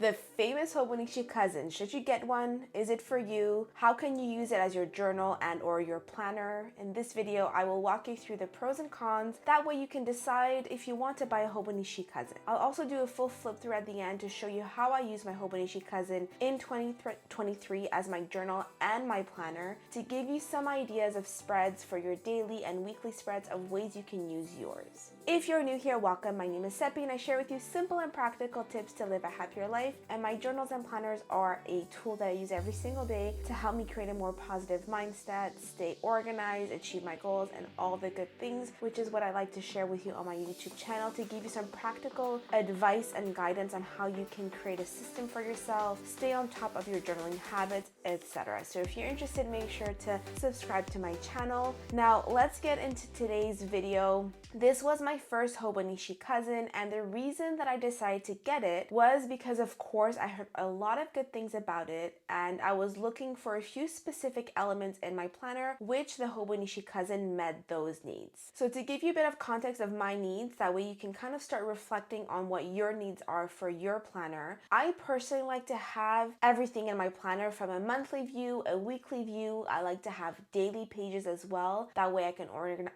The famous Hobonichi Cousin. Should you get one? Is it for you? How can you use it as your journal and or your planner? In this video, I will walk you through the pros and cons. That way you can decide if you want to buy a Hobonichi Cousin. I'll also do a full flip through at the end to show you how I use my Hobonichi Cousin in 2023 as my journal and my planner to give you some ideas of spreads for your daily and weekly spreads of ways you can use yours. If you're new here, welcome. My name is Seppi and I share with you simple and practical tips to live a happier life. And my journals and planners are a tool that I use every single day to help me create a more positive mindset, stay organized, achieve my goals, and all the good things, which is what I like to share with you on my YouTube channel to give you some practical advice and guidance on how you can create a system for yourself, stay on top of your journaling habits, etc. So if you're interested, make sure to subscribe to my channel. Now let's get into today's video. This was my first Hobonichi Cousin, and the reason that I decided to get it was because, of course, I heard a lot of good things about it, and I was looking for a few specific elements in my planner, which the Hobonichi Cousin met those needs. So to give you a bit of context of my needs, that way you can kind of start reflecting on what your needs are for your planner. I personally like to have everything in my planner from a monthly view, a weekly view. I like to have daily pages as well. That way I can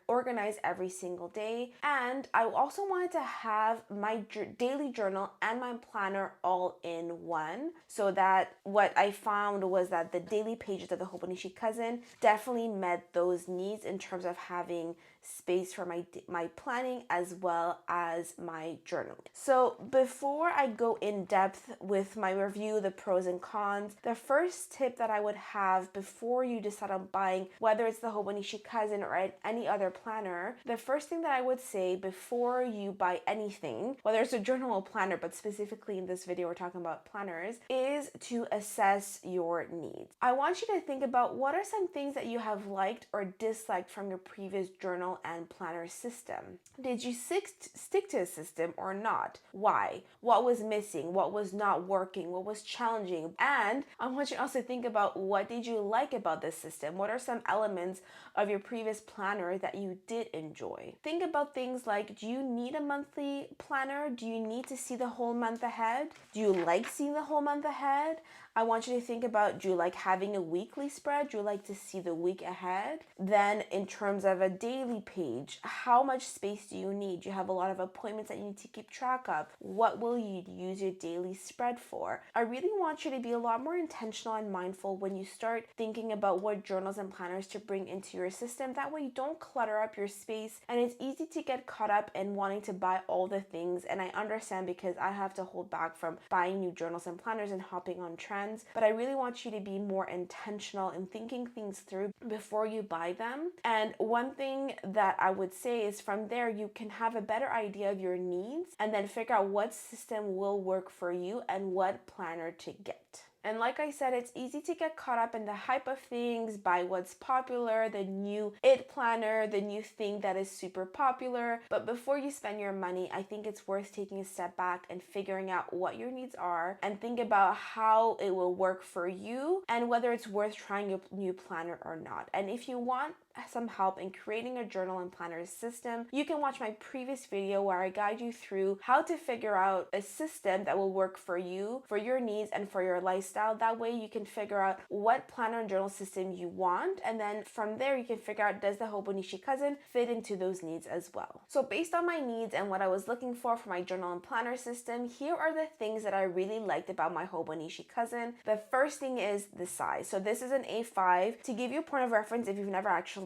organize every single day. And I also wanted to have my daily journal and my planner all in one, so that what I found was that the daily pages of the Hobonichi Cousin definitely met those needs in terms of having space for my planning as well as my journaling. So before I go in depth with my review, the pros and cons, the first tip that I would have before you decide on buying, whether it's the Hobonichi Cousin or any other planner, the first thing that I would say before you buy anything, whether it's a journal or planner, but specifically in this video we're talking about planners, is to assess your needs. I want you to think about what are some things that you have liked or disliked from your previous journal and planner system. Did you stick to a system or not? Why? What was missing? What was not working? What was challenging? And I want you to also think about, what did you like about this system? What are some elements of your previous planner that you did enjoy? Think about things like, do you need a monthly planner? Do you need to see the whole month ahead? Do you like seeing the whole month ahead? I want you to think about, do you like having a weekly spread? Do you like to see the week ahead? Then in terms of a daily page, how much space do you need? Do you have a lot of appointments that you need to keep track of? What will you use your daily spread for? I really want you to be a lot more intentional and mindful when you start thinking about what journals and planners to bring into your system. That way you don't clutter up your space, and it's easy to get caught up in wanting to buy all the things. And I understand, because I have to hold back from buying new journals and planners and hopping on trends. But I really want you to be more intentional in thinking things through before you buy them. And one thing that I would say is, from there you can have a better idea of your needs and then figure out what system will work for you and what planner to get. And like I said, it's easy to get caught up in the hype of things, buy what's popular, the new it planner, the new thing that is super popular. But before you spend your money, I think it's worth taking a step back and figuring out what your needs are and think about how it will work for you and whether it's worth trying a new planner or not. And if you want some help in creating a journal and planner system, you can watch my previous video where I guide you through how to figure out a system that will work for you, for your needs, and for your lifestyle. That way you can figure out what planner and journal system you want, and then from there you can figure out, does the Hobonichi Cousin fit into those needs as well. So based on my needs and what I was looking for my journal and planner system, here are the things that I really liked about my Hobonichi Cousin. The first thing is the size. So this is an A5. To give you a point of reference, if you've never actually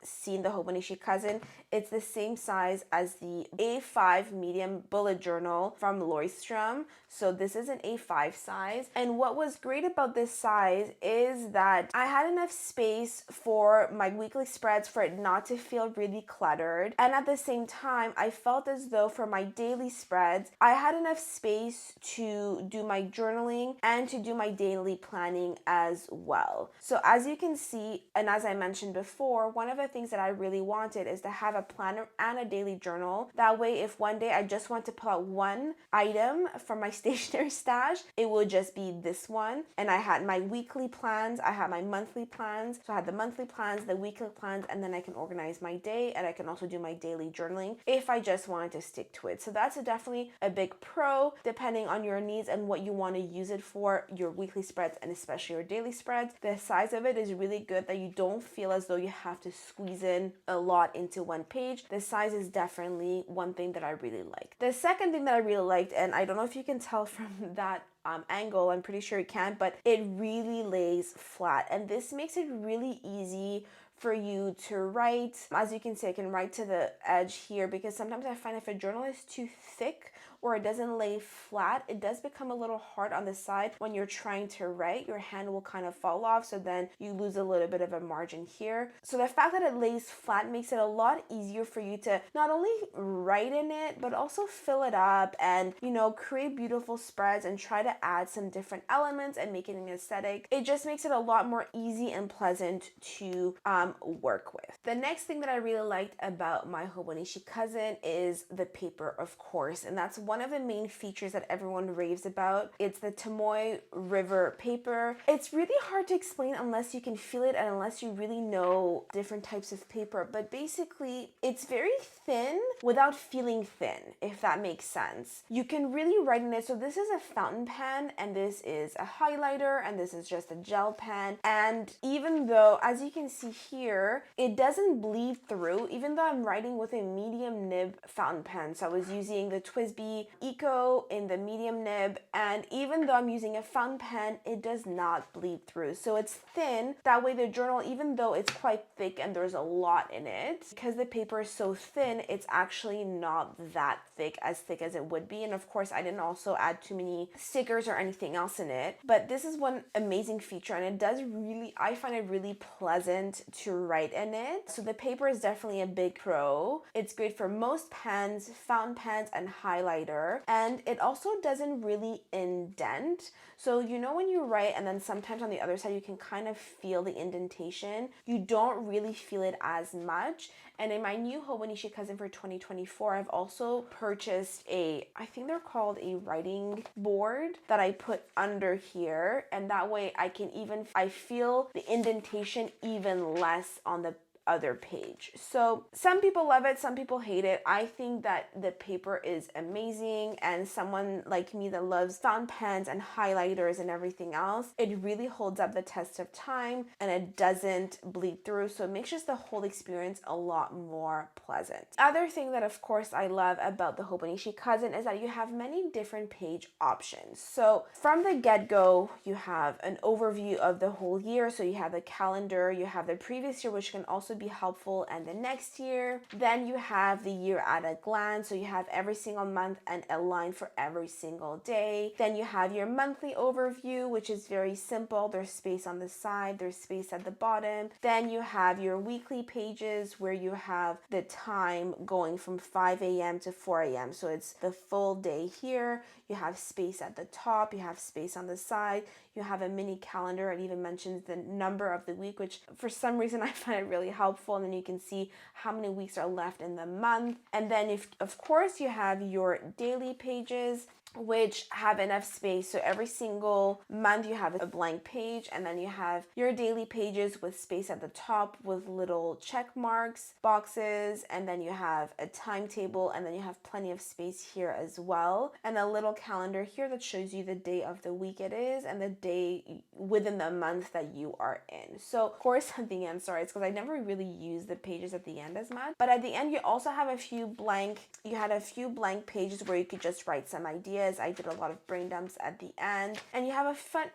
seen the Hobonichi Cousin, it's the same size as the A5 medium bullet journal from Leuchtturm. So this is an A5 size. And what was great about this size is that I had enough space for my weekly spreads for it not to feel really cluttered. And at the same time, I felt as though for my daily spreads, I had enough space to do my journaling and to do my daily planning as well. So as you can see, and as I mentioned before, one of the things that I really wanted is to have a planner and a daily journal. That way, if one day I just want to pull out one item from my stationery stash, it would just be this one. And I had my weekly plans, I had my monthly plans. So I had the monthly plans, the weekly plans, and then I can organize my day, and I can also do my daily journaling if I just wanted to stick to it. So that's definitely a big pro, depending on your needs and what you want to use it for, your weekly spreads and especially your daily spreads. The size of it is really good, that you don't feel as though you have to squeeze in a lot into one page. The size is definitely one thing that I really like. The second thing that I really liked, and I don't know if you can tell from that angle, I'm pretty sure you can, but it really lays flat, and this makes it really easy for you to write. As you can see, I can write to the edge here, because sometimes I find if a journal is too thick or it doesn't lay flat, it does become a little hard on the side when you're trying to write. Your hand will kind of fall off, so then you lose a little bit of a margin here. So the fact that it lays flat makes it a lot easier for you to not only write in it, but also fill it up and, you know, create beautiful spreads and try to add some different elements and make it an aesthetic. It just makes it a lot more easy and pleasant to work with. The next thing that I really liked about my Hobonichi Cousin is the paper, of course, and that's one of the main features that everyone raves about. It's the Tomoe River paper. It's really hard to explain unless you can feel it and unless you really know different types of paper, but basically it's very thin without feeling thin, if that makes sense. You can really write in it. So this is a fountain pen, and this is a highlighter, and this is just a gel pen, and even though, as you can see here, it doesn't bleed through, even though I'm writing with a medium nib fountain pen. So I was using the TWSBI Eco in the medium nib, and even though I'm using a fountain pen, it does not bleed through. So it's thin. That way the journal, even though it's quite thick and there's a lot in it, because the paper is so thin, it's actually not that thick as it would be. And of course, I didn't also add too many stickers or anything else in it. But this is one amazing feature, and it does really, I find it really pleasant to write in it. So the paper is definitely a big pro. It's great for most pens, fountain pens, and highlighter. And it also doesn't really indent. So you know when you write and then sometimes on the other side you can kind of feel the indentation. You don't really feel it as much. And in my new Hobonichi Cousin for 2024, I've also purchased I think they're called a writing board that I put under here. And that way I feel the indentation even less on the other page. So some people love it, some people hate it. I think that the paper is amazing, and someone like me that loves fountain pens and highlighters and everything else, it really holds up the test of time and it doesn't bleed through, so it makes just the whole experience a lot more pleasant. Other thing that of course I love about the Hobonichi Cousin is that you have many different page options. So from the get-go, you have an overview of the whole year. So you have the calendar, you have the previous year, which can also be helpful, and the next year. Then you have the year at a glance, so you have every single month and a line for every single day. Then you have your monthly overview, which is very simple. There's space on the side, there's space at the bottom. Then you have your weekly pages where you have the time going from 5 a.m. to 4 a.m. So it's the full day here. You have space at the top, you have space on the side, you have a mini calendar. It even mentions the number of the week, which for some reason I find it really helpful. And then you can see how many weeks are left in the month. And then of course you have your daily pages, which have enough space. So every single month you have a blank page, and then you have your daily pages with space at the top with little check marks, boxes, and then you have a timetable, and then you have plenty of space here as well, and a little calendar here that shows you the day of the week it is and the day within the month that you are in. So of course at the end, sorry, it's because I never really use the pages at the end as much, but at the end you also have a few blank pages where you could just write some ideas. I did a lot of brain dumps at the end, and you have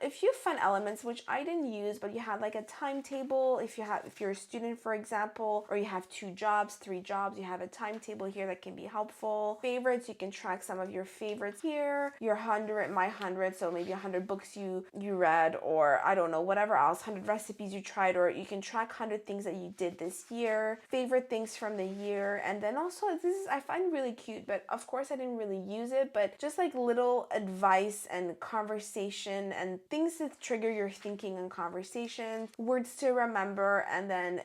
a few fun elements which I didn't use, but you have like a timetable if you're a student, for example, or you have 2 jobs, 3 jobs, you have a timetable here that can be helpful. Favorites, you can track some of your favorites here, your 100, my 100, so maybe 100 books you read, or I don't know, whatever else, 100 recipes you tried, or you can track 100 things that you did this year, favorite things from the year. And then also this is I find really cute, but of course I didn't really use it, but just like like little advice and conversation and things to trigger your thinking and conversations, words to remember, and then,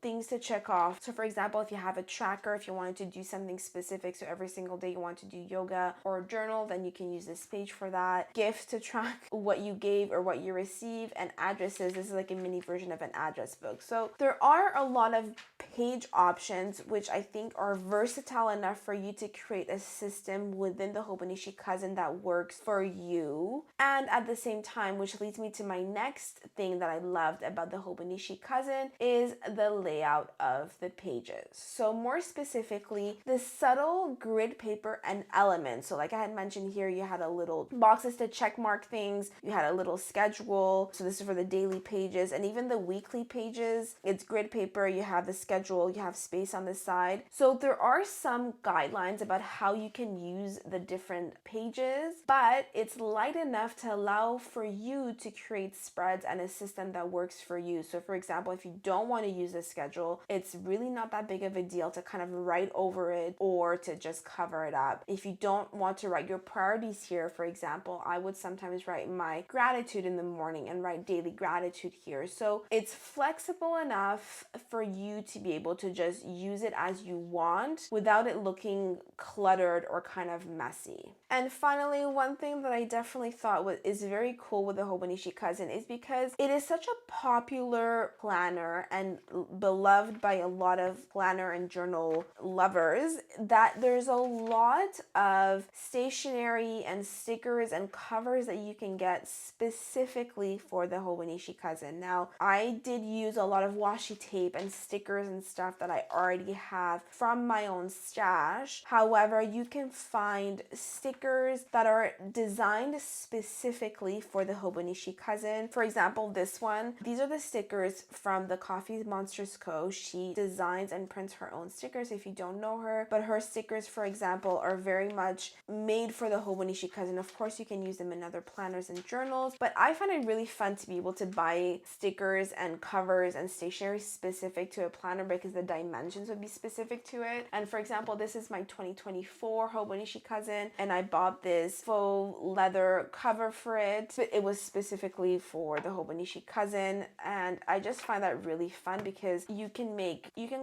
things to check off. So for example, if you have a tracker, if you wanted to do something specific, so every single day you want to do yoga or journal, then you can use this page for that. Gifts to track what you gave or what you received, and addresses. This is like a mini version of an address book. So there are a lot of page options which I think are versatile enough for you to create a system within the Hobonichi Cousin that works for you. And at the same time, which leads me to my next thing that I loved about the Hobonichi Cousin, is the layout of the pages. So more specifically, the subtle grid paper and elements. So like I had mentioned here, you had a little boxes to check mark things, you had a little schedule. So this is for the daily pages, and even the weekly pages, it's grid paper, you have the schedule, you have space on the side. So there are some guidelines about how you can use the different pages, but it's light enough to allow for you to create spreads and a system that works for you. So for example, if you don't want to use a schedule, it's really not that big of a deal to kind of write over it or to just cover it up. If you don't want to write your priorities here, for example, I would sometimes write my gratitude in the morning and write daily gratitude here. So it's flexible enough for you to be able to just use it as you want without it looking cluttered or kind of messy. And finally, one thing that I definitely thought is very cool with the Hobonichi Cousin is because it is such a popular planner and beloved by a lot of planner and journal lovers that there's a lot of stationery and stickers and covers that you can get specifically for the Hobonichi Cousin. Now, I did use a lot of washi tape and stickers and stuff that I already have from my own stash. However, you can find stickers that are designed specifically for the Hobonichi Cousin. For example, this one, these are the stickers from the Coffee Monsters Co. She designs and prints her own stickers if you don't know her, but her stickers, for example, are very much made for the Hobonichi Cousin. Of course, you can use them in other planners and journals, but I find it really fun to be able to buy stickers and covers and stationery specific to a planner because the dimensions would be specific to it. And for example, this is my 2024 Hobonichi Cousin, and I bought this faux leather cover for it, but it was specifically for the Hobonichi Cousin, and I just find that really fun because you can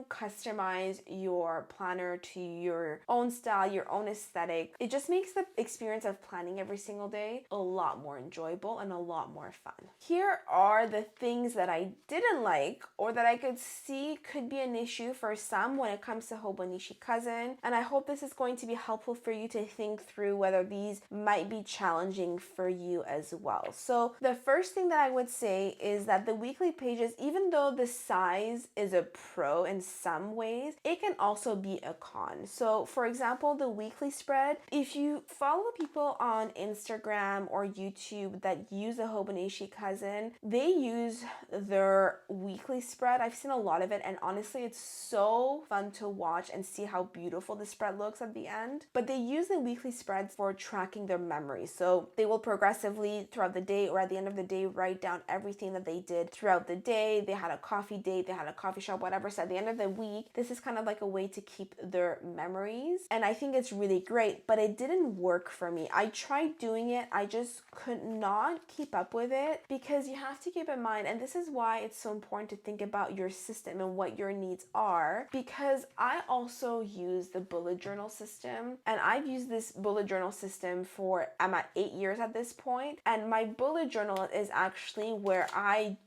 customize your planner to your own style, your own aesthetic. It just makes the experience of planning every single day a lot more enjoyable and a lot more fun. Here are the things that I didn't like or that I could see could be an issue for some when it comes to Hobonichi Cousin, and I hope this is going to be helpful for you to think through whether these might be challenging for you as well. So the first thing that I would say is that the weekly pages, even though the size is a pro in some ways, it can also be a con. So for example, the weekly spread, if you follow people on Instagram or YouTube that use the Hobonichi Cousin, they use their weekly spread. I've seen a lot of it, and honestly, it's so fun to watch and see how beautiful the spread looks at the end. But they use the weekly spreads for tracking their memories. So they will progressively throughout the day or at the end of the day write down everything that they did throughout the day. They had a coffee date, they had a coffee shop, whatever. So at the end of the week, this is kind of like a way to keep their memories. And I think it's really great, but it didn't work for me. I tried doing it, I just could not keep up with it because you have to keep in mind, and this is why it's so important to think about your system and what your needs are, because I also use the bullet journal system, and I've used this bullet journal system for, I'm at 8 years at this point, and my bullet journal is actually where I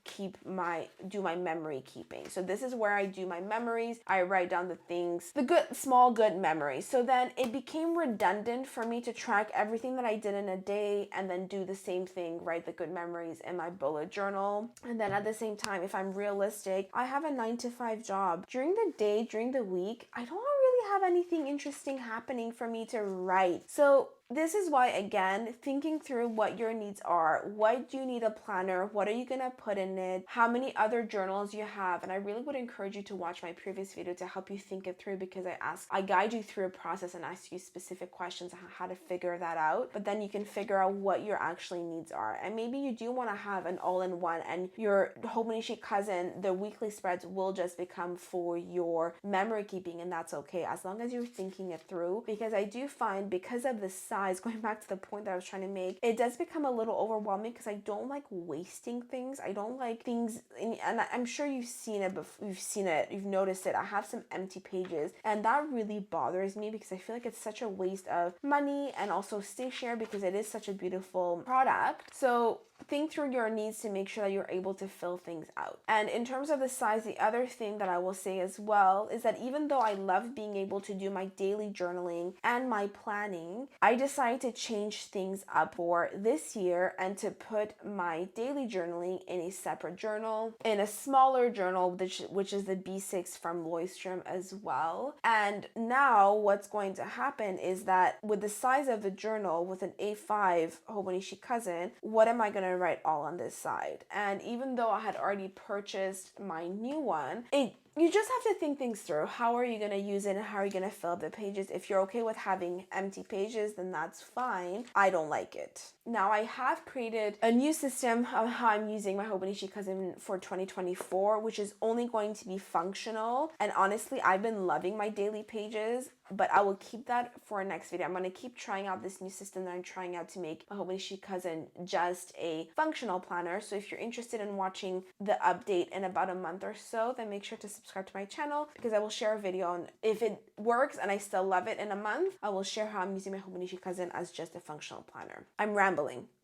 do my memory keeping. So this is where I do my memories. I write down the things, the small good memories. So then it became redundant for me to track everything that I did in a day and then do the same thing, write the good memories in my bullet journal. And then at the same time, if I'm realistic, I have a 9-to-5 job. During the day, during the week, I don't really have anything interesting happening for me to write. So this is why, again, thinking through what your needs are. What do you need a planner? What are you going to put in it? How many other journals you have? And I really would encourage you to watch my previous video to help you think it through, because I guide you through a process and ask you specific questions on how to figure that out. But then you can figure out what your actually needs are. And maybe you do want to have an all-in-one, and your Hobonichi Cousin, the weekly spreads will just become for your memory keeping, and that's okay as long as you're thinking it through. Because I do find, because of the size size, going back to the point that I was trying to make, it does become a little overwhelming because I don't like wasting things. I don't like things, and I'm sure you've seen it before, you've noticed it. I have some empty pages, and that really bothers me because I feel like it's such a waste of money and also stationery because it is such a beautiful product. So think through your needs to make sure that you're able to fill things out. And in terms of the size, the other thing that I will say as well is that even though I love being able to do my daily journaling and my planning, I decided to change things up for this year and to put my daily journaling in a separate journal, in a smaller journal, which is the B6 from Leuchtturm as well. And now what's going to happen is that with the size of the journal, with an A5 Hobonichi Cousin, what am I going to write all on this side? And even though I had already purchased my new one, you just have to think things through. How are you going to use it and how are you going to fill up the pages? If you're okay with having empty pages, then that's fine. I don't like it. Now, I have created a new system of how I'm using my Hobonichi Cousin for 2024, which is only going to be functional. And honestly, I've been loving my daily pages, but I will keep that for a next video. I'm going to keep trying out this new system that I'm trying out to make my Hobonichi Cousin just a functional planner. So if you're interested in watching the update in about a month or so, then make sure to subscribe to my channel because I will share a video on if it works and I still love it in a month. I will share how I'm using my Hobonichi Cousin as just a functional planner. I'm rambling.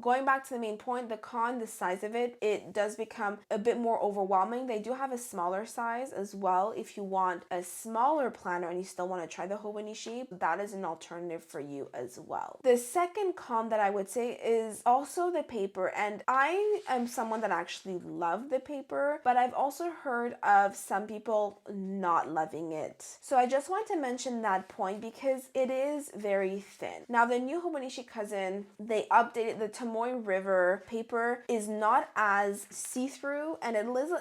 Going back to the main point, the size of it, it does become a bit more overwhelming. They do have a smaller size as well. If you want a smaller planner and you still want to try the Hobonichi, that is an alternative for you as well. The second con that I would say is also the paper, and I am someone that actually love the paper, but I've also heard of some people not loving it. So I just want to mention that point because it is very thin. Now the new Hobonichi Cousin, they updated the Tomoe River paper is not as see-through, and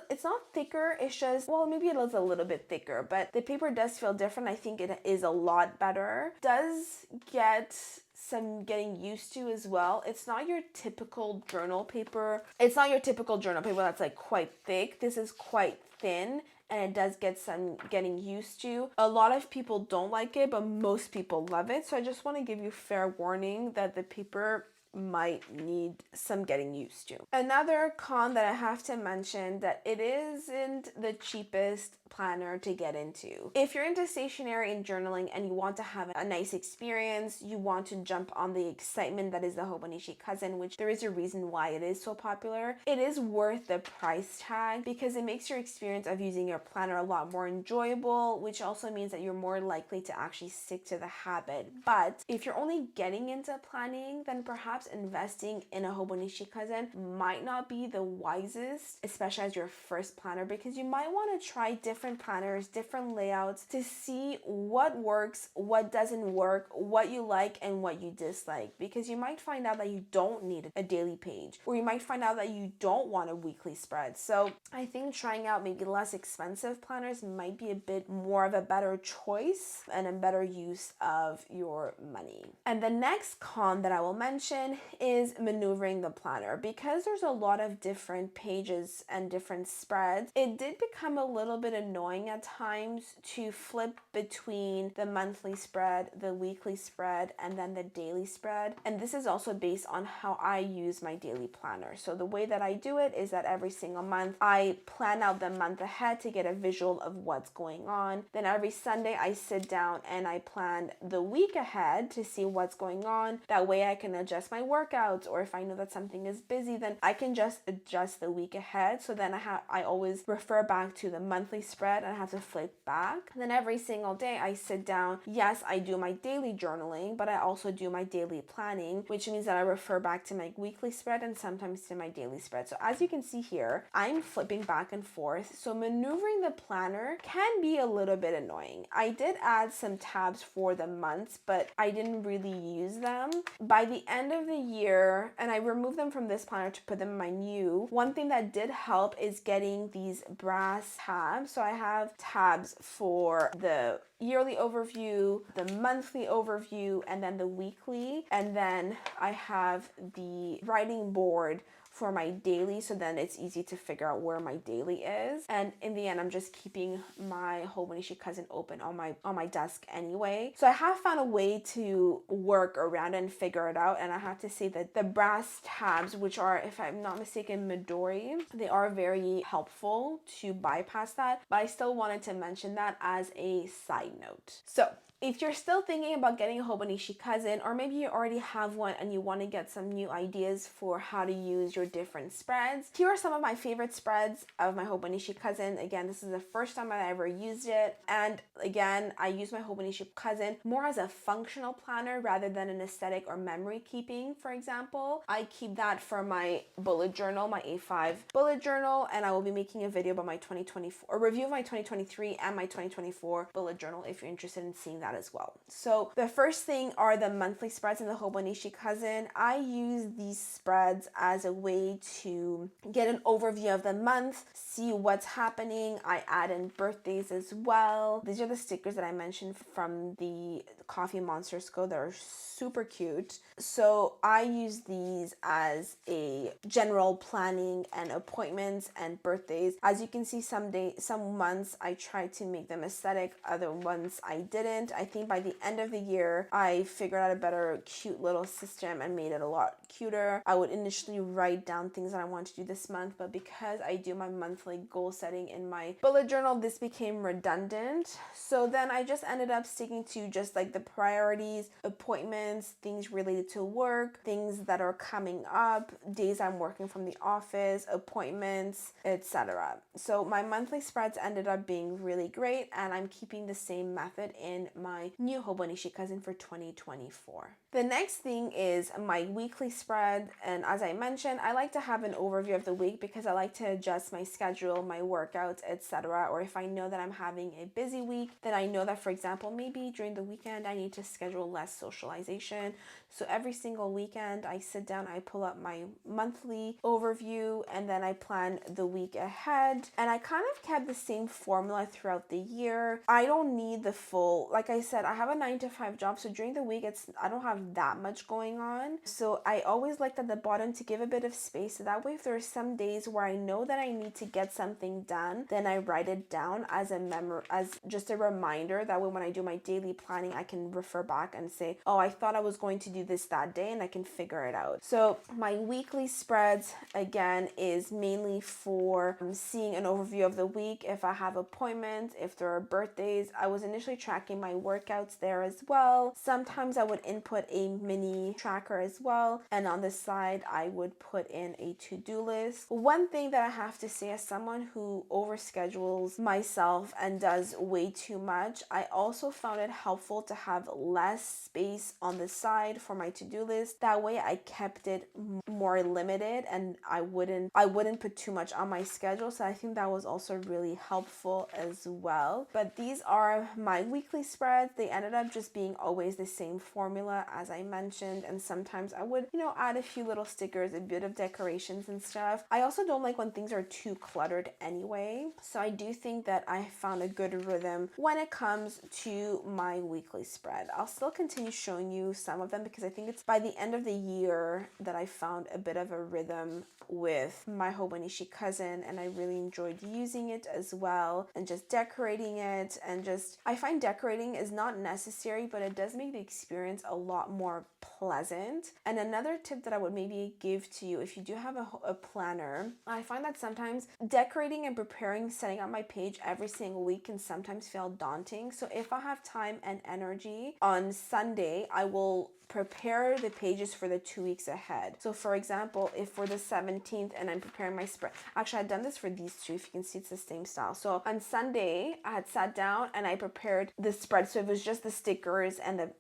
it's not thicker, it's just, well, maybe it is a little bit thicker, but the paper does feel different. I think it is a lot better. Does get some getting used to as well. It's not your typical journal paper. It's not your typical journal paper that's like quite thick. This is quite thin, and it does get some getting used to. A lot of people don't like it, but most people love it. So I just want to give you fair warning that the paper might need some getting used to. Another con that I have to mention, that it isn't the cheapest planner to get into. If you're into stationery and journaling and you want to have a nice experience, you want to jump on the excitement that is the Hobonichi Cousin, which there is a reason why it is so popular, it is worth the price tag because it makes your experience of using your planner a lot more enjoyable, which also means that you're more likely to actually stick to the habit. But if you're only getting into planning, then perhaps investing in a Hobonichi Cousin might not be the wisest, especially as your first planner, because you might want to try different planners, different layouts to see what works, what doesn't work, what you like and what you dislike, because you might find out that you don't need a daily page, or you might find out that you don't want a weekly spread. So I think trying out maybe less expensive planners might be a bit more of a better choice and a better use of your money. And the next con that I will mention is maneuvering the planner. Because there's a lot of different pages and different spreads, it did become a little bit annoying at times to flip between the monthly spread, the weekly spread, and then the daily spread. And this is also based on how I use my daily planner. So the way that I do it is that every single month I plan out the month ahead to get a visual of what's going on. Then every Sunday I sit down and I plan the week ahead to see what's going on. That way I can adjust my workouts, or if I know that something is busy, then I can just adjust the week ahead. So then I always refer back to the monthly spread and I have to flip back. And then every single day I sit down. Yes, I do my daily journaling, but I also do my daily planning, which means that I refer back to my weekly spread and sometimes to my daily spread. So as you can see here, I'm flipping back and forth. So maneuvering the planner can be a little bit annoying. I did add some tabs for the months, but I didn't really use them. By the end of the year, and I removed them from this planner to put them in my new, one thing that did help is getting these brass tabs. So I have tabs for the yearly overview, the monthly overview, and then the weekly. And then I have the writing board for my daily, so then it's easy to figure out where my daily is. And in the end, I'm just keeping my Hobonichi Cousin open on my desk anyway. So I have found a way to work around and figure it out. And I have to say that the brass tabs, which are, if I'm not mistaken, Midori, they are very helpful to bypass that. But I still wanted to mention that as a side note. So if you're still thinking about getting a Hobonichi Cousin, or maybe you already have one and you want to get some new ideas for how to use your different spreads, here are some of my favorite spreads of my Hobonichi Cousin. Again, this is the first time I ever used it. And again, I use my Hobonichi Cousin more as a functional planner rather than an aesthetic or memory keeping, for example. I keep that for my bullet journal, my A5 bullet journal, and I will be making a video about my 2024, a review of my 2023 and my 2024 bullet journal if you're interested in seeing that as well. So the first thing are the monthly spreads in the Hobonichi Cousin. I use these spreads as a way to get an overview of the month, see what's happening. I add in birthdays as well. These are the stickers that I mentioned from the Coffee Monsters Co. that are super cute. So I use these as a general planning and appointments and birthdays. As you can see, some months I tried to make them aesthetic, other ones I didn't. I think by the end of the year, I figured out a better cute little system and made it a lot cuter. I would initially write down things that I want to do this month, but because I do my monthly goal setting in my bullet journal, this became redundant. So then I just ended up sticking to just like the priorities, appointments, things related to work, things that are coming up, days I'm working from the office, appointments, etc. So my monthly spreads ended up being really great, and I'm keeping the same method in my new Hobonichi Cousin for 2024. The next thing is my weekly spread, and as I mentioned, I like to have an overview of the week because I like to adjust my schedule, my workouts, etc. Or if I know that I'm having a busy week, then I know that, for example, maybe during the weekend I need to schedule less socialization. So every single weekend I sit down, I pull up my monthly overview, and then I plan the week ahead. And I kind of kept the same formula throughout the year. I don't need the full, like I said, I have a 9-to-5 job, so during the week I don't have that much going on. So I always liked at the bottom to give a bit of space, so that way if there are some days where I know that I need to get something done, then I write it down as a memory, as just a reminder. That way when I do my daily planning, I can refer back and say, oh, I thought I was going to do this that day, and I can figure it out. So my weekly spreads, again, is mainly for seeing an overview of the week. If I have appointments, if there are birthdays, I was initially tracking my workouts there as well. Sometimes I would input a mini tracker as well, and on the side I would put in a to-do list. One thing that I have to say, as someone who overschedules myself and does way too much, I also found it helpful to have less space on the side for my to-do list. That way I kept it more limited, and I wouldn't put too much on my schedule. So I think that was also really helpful as well. But these are my weekly spreads. They ended up just being always the same formula as I mentioned, and sometimes I would, add a few little stickers, a bit of decorations and stuff. I also don't like when things are too cluttered anyway. So I do think that I found a good rhythm when it comes to my weekly spread. I'll still continue showing you some of them because I think it's by the end of the year that I found a bit of a rhythm with my Hobonichi Cousin, and I really enjoyed using it as well, and just decorating it. And I find decorating is not necessary, but it does make the experience a lot more pleasant. And another tip that I would maybe give to you, if you do have a planner, I find that sometimes decorating and preparing, setting up my page every single week can sometimes feel daunting. So if I have time and energy on Sunday, I will prepare the pages for the 2 weeks ahead. So for example, if for the 17th and I'm preparing my spread, actually I've done this for these two, if you can see it's the same style. So on Sunday I had sat down and I prepared the spread. So it was just the stickers and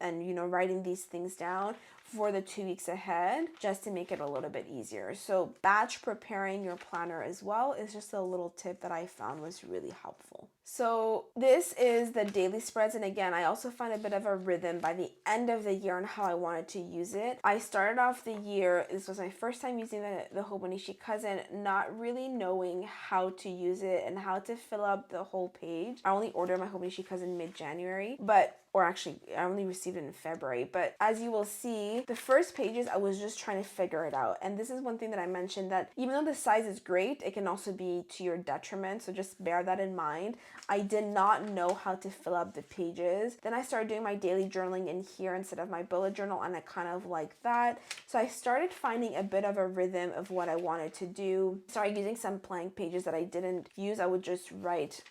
writing these things down for the 2 weeks ahead, just to make it a little bit easier. So batch preparing your planner as well is just a little tip that I found was really helpful. So this is the daily spreads, and again, I also find a bit of a rhythm by the end of the year on how I wanted to use it. I started off the year, this was my first time using the Hobonichi Cousin, not really knowing how to use it and how to fill up the whole page. I only ordered my Hobonichi Cousin mid-January, but or actually I only received it in February. But as you will see, the first pages, I was just trying to figure it out. And this is one thing that I mentioned, that even though the size is great, it can also be to your detriment. So just bear that in mind. I did not know how to fill up the pages. Then I started doing my daily journaling in here instead of my bullet journal, and I kind of like that. So I started finding a bit of a rhythm of what I wanted to do. Started using some blank pages that I didn't use. I would just write,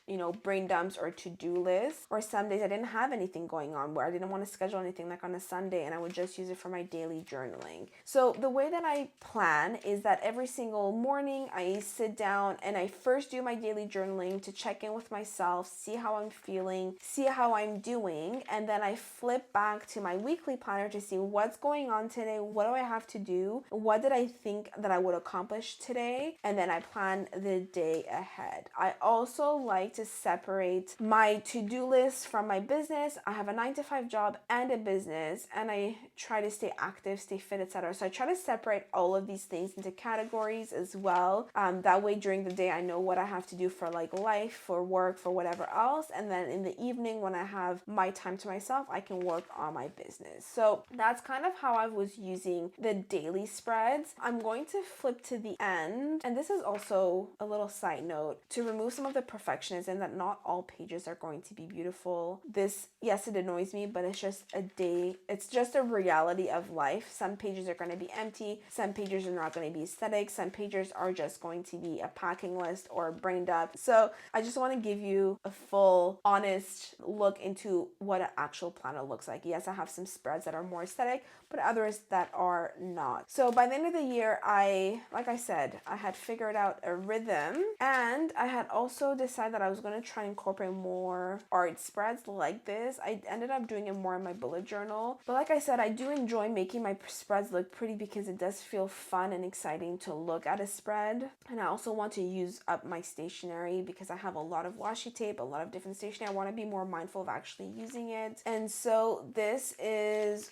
brain dumps or to-do lists. Or some days I didn't have anything going on where I didn't want to schedule anything, like on a Sunday, and I would just use it for my daily journaling. So the way that I plan is that every single morning I sit down and I first do my daily journaling to check in with myself, see how I'm feeling, see how I'm doing, and then I flip back to my weekly planner to see what's going on today, what do I have to do, what did I think that I would accomplish today, and then I plan the day ahead. I also like to separate my to-do list from my business. I have a 9-to-5 job and a business, and I try to stay active, stay fit, etc. So I try to separate all of these things into categories as well. That way during the day I know what I have to do for like life, for work, for whatever else, and then in the evening when I have my time to myself, I can work on my business. So that's kind of how I was using the daily spreads. I'm going to flip to the end, and this is also a little side note to remove some of the perfectionism that not all pages are going to be beautiful. This, yes, it annoys me, but it's just it's just a reality of life. Some pages are going to be empty, some pages are not going to be aesthetic, some pages are just going to be a packing list or brained up. So I just want to give you a full, honest look into what an actual planner looks like. Yes, I have some spreads that are more aesthetic, but others that are not. So by the end of the year, like I said, I had figured out a rhythm, and I had also decided that I was going to try and incorporate more art spreads like this. I ended up doing it more in my bullet journal, but like I said, I do enjoy making my spreads look pretty because it does feel fun and exciting to look at a spread. And I also want to use up my stationery because I have a lot of washi tape, a lot of different stationery. I want to be more mindful of actually using it. And so this is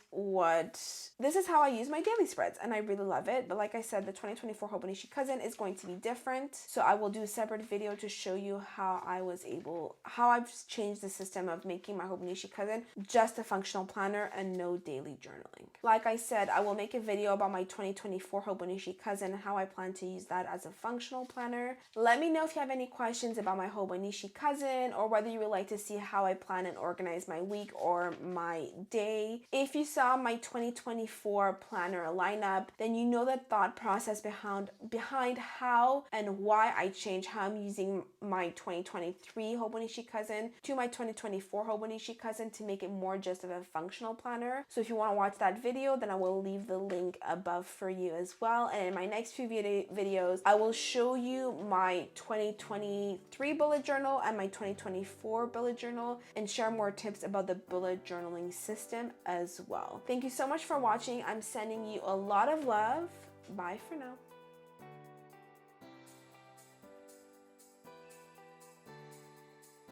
how I use my daily spreads, and I really love it. But like I said, the 2024 Hobonichi Cousin is going to be different. So I will do a separate video to show you how I've changed the system of making my Hobonichi Cousin just a functional planner and no daily journaling. Like I said, I will make a video about my 2024 Hobonichi Cousin and how I plan to use that as a functional planner. Let me know if you have any questions about my Hobonichi Cousin, or whether you would like to see how I plan and organize my week or my day. If you saw my 2024 planner lineup, then you know the thought process behind how and why I changed how I'm using my 2023 Hobonichi Cousin to my 2024 Hobonichi Cousin to make it more just of a functional planner. So if you want to watch that video, then I will leave the link above for you as well. And in my next few videos, I will show you my 2023 bullet journal and my 2024 bullet journal, and share more tips about the bullet journaling system as well. Thank you so much for watching. I'm sending you a lot of love. Bye for now.